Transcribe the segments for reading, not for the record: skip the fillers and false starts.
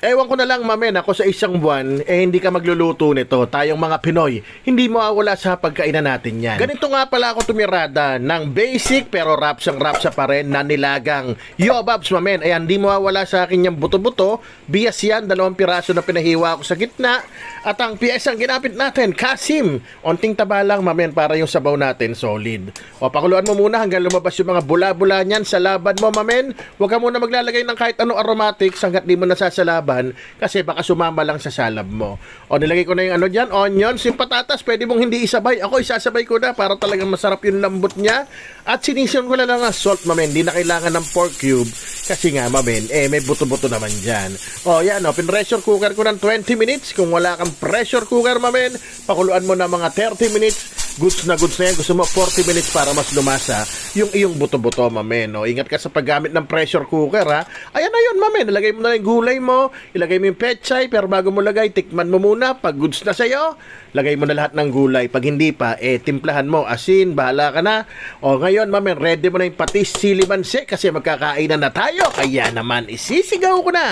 Ewan ko na lang, mamen, ako sa isang buwan, hindi ka magluluto nito. Tayong mga Pinoy, hindi mawawala sa pagkainan natin yan. Ganito nga pala ako tumirada ng basic pero rapsang rapsa pa rin na nilagang yobabs, mamen. Ayan, hindi mawawala sa akin yung buto-buto. Bias yan, 2 piraso na pinahiwa ko sa gitna. At ang piyesang ginapit natin, kasim. Onting taba lang, mamen, para yung sabaw natin solid. O, pakuluan mo muna hanggang lumabas yung mga bula-bula niyan sa laban mo, mamen. Huwag ka muna maglalagay ng kahit anong aromatics hanggat di mo nasasalaban kasi baka sumama lang sa salab mo. O, nilagay ko na yung dyan, onions, yung patatas, pwede mong hindi isabay. Ako, isasabay ko na para talagang masarap yung lambot niya. At sinisiyon ko na lang ng salt, mamen. Hindi na kailangan ng pork cube kasi nga, mamen, may buto-buto naman dyan. O, yan, pin-pressure cooker ko ng 20 minutes. Kung wala kang pressure cooker, mamen, pakuluan mo na mga 30 minutes. Goods na yan. Gusto mo 40 minutes para mas lumasa yung iyong buto-buto, mamen. O, ingat ka sa paggamit ng pressure cooker, ha. Ayan na yun, mamen. Ilagay mo na yung gulay mo. Ilagay mo yung pechay. Pero bago mo lagay, tikman mo muna. Pag goods na sa'yo, lagay mo na lahat ng gulay. Pag hindi pa, timplahan mo. Asin, bahala ka na. O, ngayon, mamen, ready mo na yung patis, sili mansi kasi magkakainan na tayo. Kaya naman, isisigaw ko na.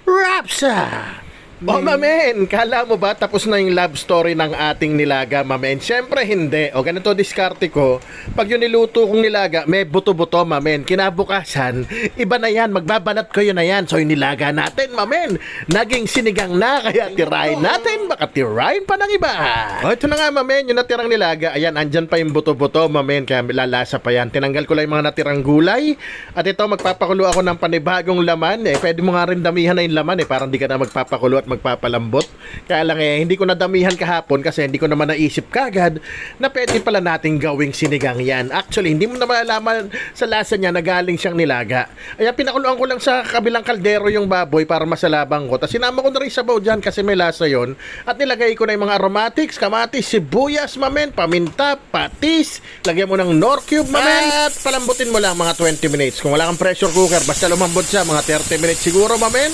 Rapsa! Oh, mamen, kala mo ba tapos na yung love story ng ating nilaga, mamen? Siyempre hindi. O, ganito diskarte ko. Pag yung niluto kong nilaga, may buto-buto, mamen. Kinabukasan, iba na yan. Magbabanat ko yun na yan. So, yung nilaga natin, mamen, naging sinigang na. Kaya tirahin natin. Baka tirahin pa ng iba. O, ito na nga, mamen, yung natirang nilaga. Ayan, andyan pa yung buto-buto, mamen. Kaya lalasa pa yan. Tinanggal ko lang yung mga natirang gulay. At ito, magpapakulo ako ng panibagong laman. Pwede mo nga rin damihan na yung laman, para hindi ka na magpapakulo at magpapalambot. Kaya lang hindi ko nadamihan kahapon kasi hindi ko naman naisip kagad na pwede pala nating gawing sinigang yan. Actually, hindi mo na malalaman sa lasa niya na galing siyang nilaga. Kaya pinakuluan ko lang sa kabilang kaldero yung baboy para masalabang ko. Tapos sinama ko na rin sabaw dyan kasi may lasa yon. At nilagay ko na yung mga aromatics, kamatis, sibuyas, mamen, paminta, patis. Lagyan mo ng nor cube, mamen. At palambutin mo lang mga 20 minutes. Kung wala kang pressure cooker, basta lumambot siya mga 30 minutes siguro, mamen.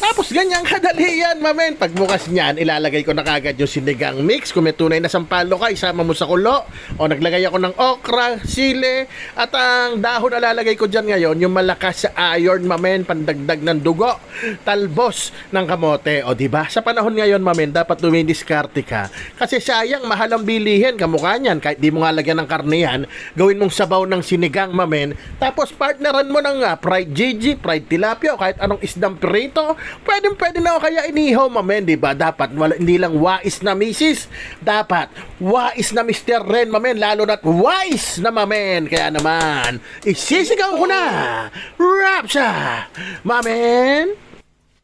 Tapos ganyan kadali yan, mamen. Pagbukas niyan, ilalagay ko na kagad yung sinigang mix. Kung may tunay na sampalo ka, isama mo sa kulo. O, naglagay ako ng okra, sili, at ang dahon na lalagay ko dyan ngayon, yung malakas sa iron, mamen, pandagdag ng dugo, talbos ng kamote. O, diba? Sa panahon ngayon, mamen, dapat dumidiskarte ka. Kasi sayang, mahal ang bilihin, kamukha niyan. Kahit di mo nga lagyan ng karne yan, gawin mong sabaw ng sinigang, mamen. Tapos, partneran mo ng fried gigi, fried tilapia, o kahit anong isdang prito. Pwede na kaya inihaw, mamen, diba? Dapat hindi lang wais na misis, dapat wais na Mr. Ren, mamen, lalo na't wise na mamen. Kaya naman, isisigaw ko na, Rapsa, mamen.